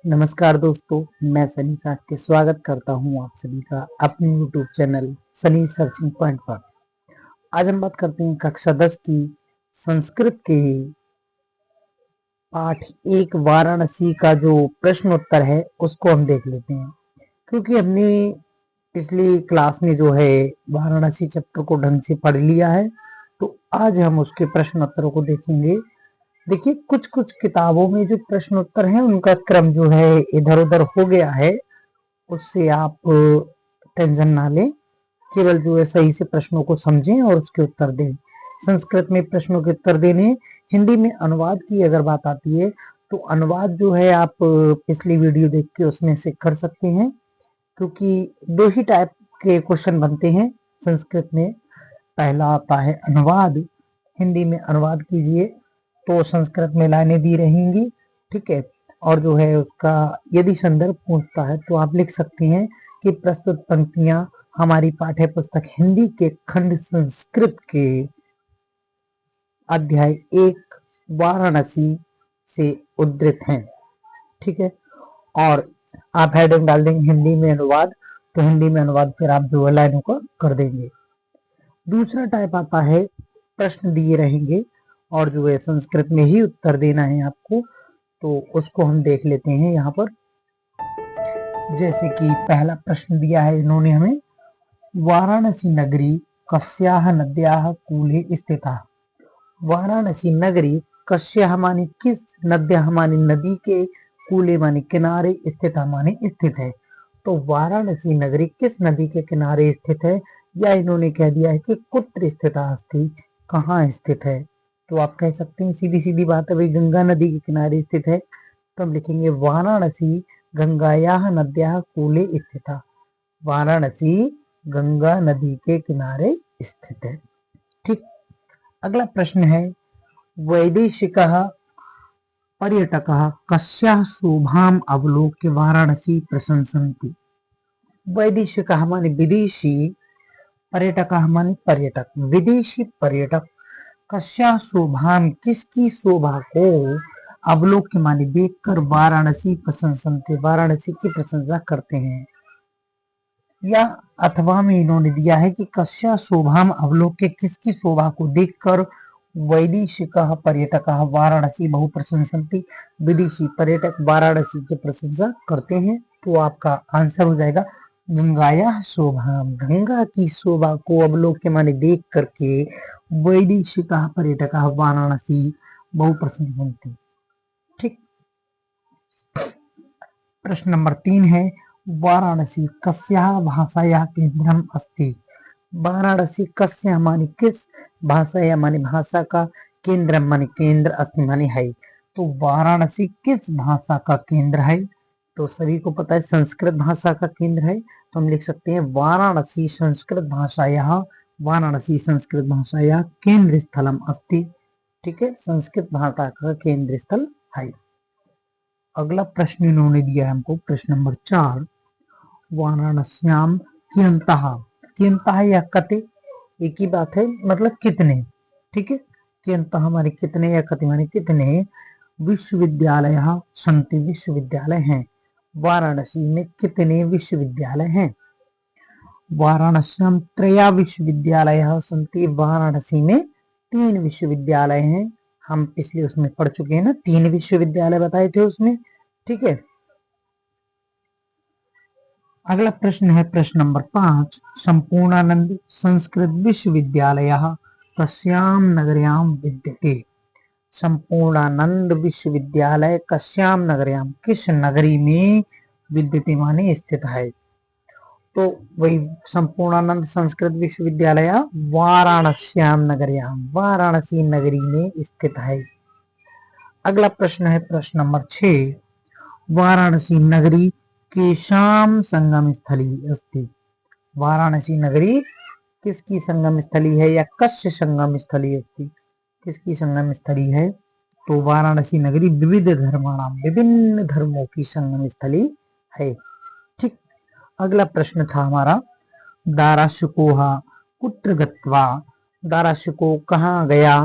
नमस्कार दोस्तों, मैं सनी साख्य स्वागत करता हूं आप सभी का अपने YouTube channel Sunny searching point पर। आज हम बात करते हैं कक्षा 10 की संस्कृत के पाठ 1 वाराणसी का जो प्रश्न उत्तर है उसको हम देख लेते हैं। क्योंकि हमने पिछली क्लास में जो है वाराणसी चैप्टर को ढंग से पढ़ लिया है, तो आज हम उसके प्रश्न उत्तरों को देखेंगे। देखिए, कुछ कुछ किताबों में जो प्रश्न उत्तर है उनका क्रम जो है इधर उधर हो गया है, उससे आप टेंशन ना लें। केवल जो है सही से प्रश्नों को समझें और उसके उत्तर दें। संस्कृत में प्रश्नों के उत्तर देने, हिंदी में अनुवाद की अगर बात आती है तो अनुवाद जो है आप पिछली वीडियो देख के उसमें से कर सकते हैं। क्योंकि दो ही टाइप के क्वेश्चन बनते हैं संस्कृत में। पहला आता है अनुवाद, हिंदी में अनुवाद कीजिए तो संस्कृत में लाइनें दी रहेंगी, ठीक है। और जो है उसका यदि संदर्भ पूछता है तो आप लिख सकते हैं कि प्रस्तुत पंक्तियां हमारी पाठ्य पुस्तक हिंदी के खंड संस्कृत के अध्याय 1 वाराणसी से उद्धृत हैं, ठीक है। और आप हेडिंग डाल देंगे हिंदी में अनुवाद, तो हिंदी में अनुवाद फिर आप जो है लाइनों का कर देंगे। दूसरा टाइप आता है प्रश्न दिए रहेंगे और जो है संस्कृत में ही उत्तर देना है आपको, तो उसको हम देख लेते हैं यहाँ पर। जैसे कि पहला प्रश्न दिया है इन्होंने हमें, वाराणसी नगरी कस्याह नद्याः कूले स्थिता। वाराणसी नगरी कस्याह माने किस, नद्याः माने नदी के, कूले माने किनारे, स्थिता माने स्थित है। तो वाराणसी नगरी किस नदी के किनारे स्थित है, या इन्होंने कह दिया है कि कुत्र स्थिता अस्ति, कहाँ स्थित है। तो आप कह सकते हैं सीधी सीधी बात है भाई गंगा नदी के किनारे स्थित है, तो हम लिखेंगे वाराणसी गंगायाः नद्याः कूले स्थिता। वाराणसी गंगा नदी के किनारे स्थित है, ठीक। अगला प्रश्न है, वैदेशिकः पर्यटकः कस्याः शोभाम् अवलोक्य वाराणसी प्रशंसन्ति। वैदेशिकः माने विदेशी, पर्यटकः माने पर्यटक, विदेशी पर्यटक, कस्याः शोभाम् किसकी शोभा को, अवलोक्य माने देखकर, वाराणसी प्रशंसन्ति वाराणसी की प्रशंसा करते हैं। या अथवा में इन्होंने दिया है कि कस्या शोभाम अवलोक्य किसकी शोभा को देखकर, वैदेशिकः पर्यटकः वाराणसी बहु प्रशंसन्ति विदेशी पर्यटक वाराणसी की प्रशंसा करते हैं। तो आपका आंसर हो जाएगा गंगाया शोभाम, गंगा की शोभा को अवलोक्य माने देख करके वैदेशिकः पर्यटकः वाराणसी बहु प्रशंसन्ति, ठीक। प्रश्न नंबर 3 है, वाराणसी कस्याः भाषायाः केंद्रम अस्ति। वाराणसी कस्याः माने किस, भाषा माने भाषा का, केंद्र माने केंद्र, अस्ति माने है। तो वाराणसी किस भाषा का केंद्र है, तो सभी को पता है संस्कृत भाषा का केंद्र है। तो हम लिख सकते हैं वाराणसी संस्कृत भाषायाः, वाराणसी संस्कृत भाषायाः केंद्र स्थलम अस्ति, ठीक है, संस्कृत भाषा का केंद्र स्थल है। अगला प्रश्न इन्होंने दिया है हमको, प्रश्न नंबर 4, वाराणस्याम कियंतः, कियंतः या कते एक ही बात है, मतलब कितने, ठीक है। कियंतः हमारे कितने या कते माने कितने विश्वविद्यालय सन्ति, विश्वविद्यालय हैं। वाराणसी में कितने विश्वविद्यालय हैं। वाराणस्याम त्रया विश्वविद्यालय सन्ति, वाराणसी में 3 विश्वविद्यालय हैं। हम पिछले उसमें पढ़ चुके हैं ना, 3 विश्वविद्यालय बताए थे उसमें, ठीक है। अगला प्रश्न है प्रश्न नंबर 5, संपूर्णानंद संस्कृत विश्वविद्यालय कस्याम नगर्यां विद्यते। संपूर्णानंद विश्वविद्यालय कस्याम नगर्यां किस नगरी में विद्यते माने स्थित है। तो वही संपूर्णानंद संस्कृत विश्वविद्यालय वाराणस्याम नगर्यां, वाराणसी नगरी में स्थित है। अगला प्रश्न है प्रश्न नंबर 6, वाराणसी नगरी केशाम संगम स्थली अस्ति। वाराणसी नगरी किसकी संगम स्थली है, या कस्य संगम स्थली अस्ति, किसकी संगम स्थली है। तो वाराणसी नगरी विविध धर्माणाम, विभिन्न धर्मों की संगम स्थली है, ठीक। अगला प्रश्न था हमारा, दाराशुकोहा कुत्र गत्वा, दाराशुको कहाँ गया,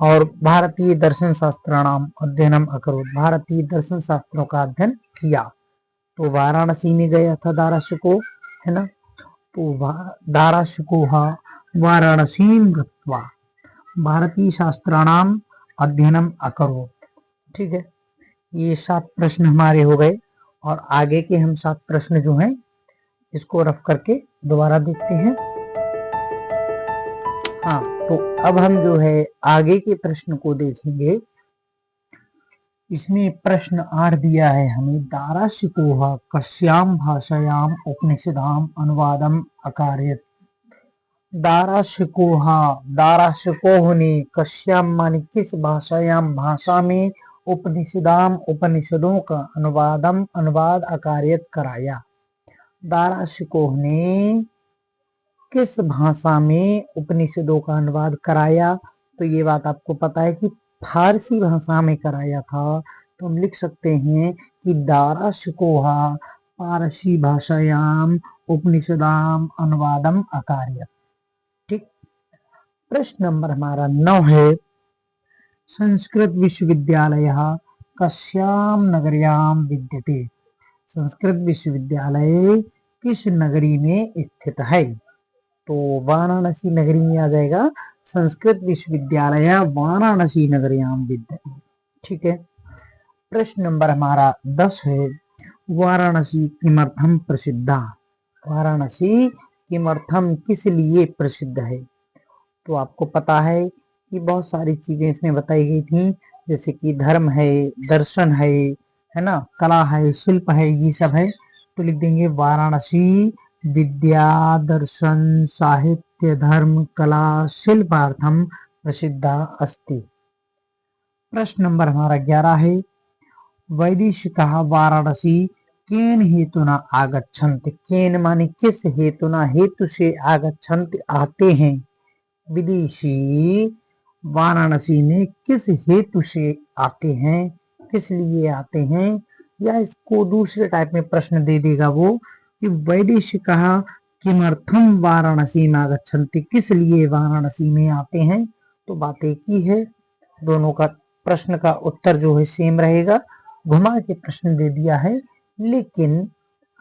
और भारतीय दर्शन शास्त्राणाम अध्ययनम अकरोत्, भारतीय दर्शन शास्त्रों का अध्ययन किया। तो वाराणसी में गया था दाराशिको, है ना। तो दाराशिको वाराणसीं गत्वा भारतीय शास्त्राणाम अध्ययनम अकरोत्। ठीक है, ये 7 प्रश्न हमारे हो गए और आगे के हम 7 प्रश्न जो हैं इसको रफ करके दोबारा देखते हैं। हाँ, तो अब हम जो है आगे के प्रश्न को देखेंगे। इसमें प्रश्न 8 दिया है हमें, दाराशिकोह कस्याम भाषायाम उपनिषदाम अनुवादम अकारयत्। दाराशिकोह ने कस्याम माने किस भाषायाम भाषा में उपनिषदाम उपनिषदों का अनुवाद अकारयत् कराया। दाराशिकोह ने किस भाषा में उपनिषदों का अनुवाद कराया। तो ये बात आपको पता है कि फारसी भाषा में कराया था। तो हम लिख सकते हैं कि दाराशिकोहा फारसी भाषायाम उपनिषदाम अनुवादम अकारयत्। ठीक, प्रश्न नंबर हमारा 9 है, संस्कृत विश्वविद्यालय कस्याम नगर्याम विद्यते। संस्कृत विश्वविद्यालय किस नगरी में स्थित है। तो वाराणसी नगरी में आ जाएगा संस्कृत विश्वविद्यालय वाराणसी नगर्याम विद्यते। ठीक है, प्रश्न नंबर हमारा 10 है, वाराणसी किमर्थम प्रसिद्धा। वाराणसी किमर्थम किस लिए प्रसिद्ध है। तो आपको पता है कि बहुत सारी चीजें इसमें बताई गई थी, जैसे कि धर्म है, दर्शन है ना, कला है, शिल्प है, ये सब है। तो लिख देंगे वाराणसी विद्या दर्शन साहित्य धर्म कला शिल्पार्थम प्रसिद्धा अस्ति। प्रश्न नंबर हमारा 11 है, वैदेशिकाः वाराणसी केन हेतुना आगच्छन्ति। केन माने किस हेतुना, हेतु से आगच्छन्ति आते हैं। विदेशी वाराणसी में किस हेतु से आते हैं, किस लिए आते हैं। या इसको दूसरे टाइप में प्रश्न दे देगा वो कि वैदेशिकाः किमर्थम वाराणसी में आगच्छन्ति, किस लिए वाराणसी में आते हैं। तो बात एक ही है, दोनों का प्रश्न का उत्तर जो है सेम रहेगा। घुमा के प्रश्न दे दिया है, लेकिन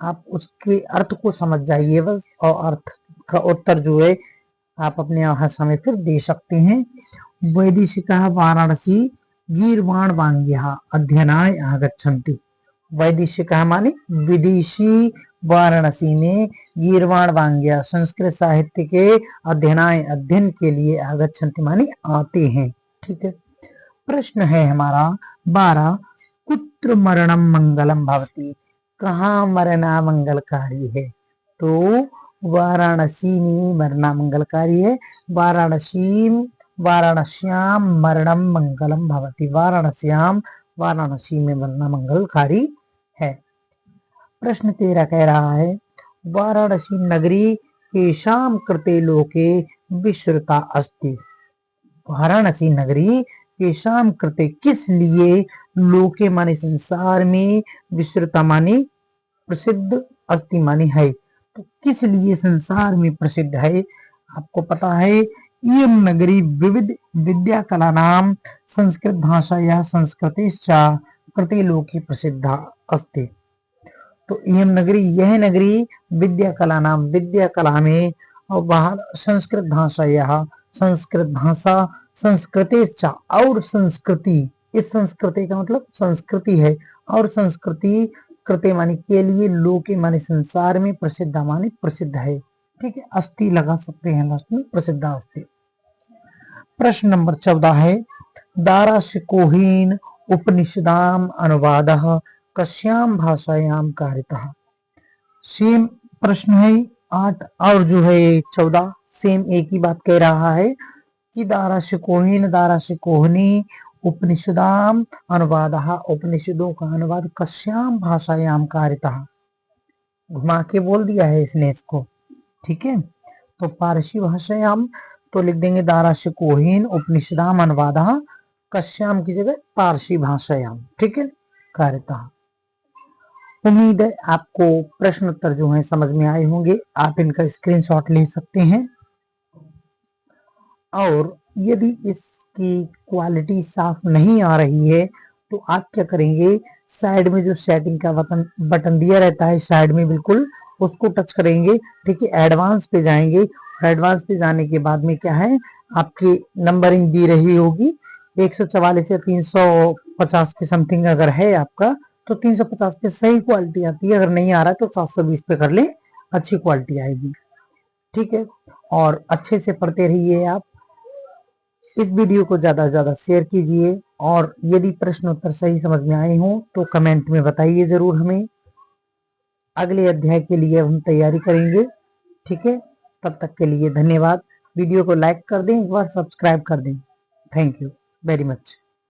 आप उसके अर्थ को समझ जाइए बस, और अर्थ का उत्तर जो है आप अपने भाषा में फिर दे सकते हैं। वैदेशिकाः वाराणसी गीर्वाण वांग्या अध्ययनाय आगच्छन्ति। वैदेशिकाः माने विदेशी वाराणसी में गीर्वाण वांग्या संस्कृत साहित्य के अध्ययन के लिए आगच्छन्ति माने आते हैं। ठीक है, प्रश्न है हमारा 12, कुत्र मरणम मंगलम भवति। कहाँ मरना मंगलकारी है। तो वाराणसी में मरना मंगलकारी है। वाराणस्याम मरणम मंगलम भवति। वाराणसी में मरना मंगलकारी है। प्रश्न 13 कह रहा है, वाराणसी नगरी केषां कृते लोके विश्रुता अस्ति। वाराणसी नगरी केषां कृते किस लिए, लोके माने संसार में, विश्रुता माने प्रसिद्ध, अस्ति माने है। तो किस लिए संसार में प्रसिद्ध है। आपको पता है इयं नगरी विविध विद्या कला नाम संस्कृत भाषा या संस्कृतिश्चा कृते लोके प्रसिद्धा अस्ति। तो इयं नगरी, यह नगरी विद्या कला नाम, विद्या कला में, और बाहर संस्कृत भाषा या संस्कृत भाषा संस्कृतिश्चा और संस्कृति, इस संस्कृति का मतलब संस्कृति है, और संस्कृति कृते माने के लिए, लोके माने संसार में, प्रसिद्ध माने प्रसिद्ध है। ठीक है, अस्ति लगा सकते हैं लास्ट में, प्रसिद्ध अस्ति। प्रश्न नंबर 14 है, दाराशिकोहीन उपनिषदाम अनुवादः कस्याम भाषायाम कारितः। सेम प्रश्न है 8 और जो है 14 सेम एक ही बात कह रहा है कि दाराशिकोहिनी उपनिषदाम अनुवादः, उपनिषदों का अनुवाद कस्याम भाषायाम कारितः। घुमा के बोल दिया है इसने इसको। ठीक है, तो पारसी भाषायाम, तो लिख देंगे दाराशिकोहीन उपनिषदाम अनुवादः कस्याम की जगह पारसी भाषायाम। ठीक है, कारितः। उम्मीद है आपको प्रश्न उत्तर जो है समझ में आए होंगे। आप इनका स्क्रीनशॉट ले सकते हैं, और यदि इस आपकी क्वालिटी साफ नहीं आ रही है तो आप क्या करेंगे, साइड में जो सेटिंग का बटन दिया रहता है साइड में बिल्कुल, उसको टच करेंगे। ठीक है, एडवांस पे जाएंगे। एडवांस पे जाने के बाद में क्या है, आपकी नंबरिंग दी रही होगी 144 या 350 के समथिंग अगर है आपका तो 350 पे सही क्वालिटी आती है, अगर नहीं आ रहा है तो 720 पे कर ले, अच्छी क्वालिटी आएगी। ठीक है, और अच्छे से पढ़ते रहिए आप। इस वीडियो को ज्यादा से ज्यादा शेयर कीजिए, और यदि प्रश्न उत्तर सही समझ में आए हों तो कमेंट में बताइए जरूर हमें। अगले अध्याय के लिए हम तैयारी करेंगे। ठीक है, तब तक के लिए धन्यवाद। वीडियो को लाइक कर दें, एक बार सब्सक्राइब कर दें। Thank you very much.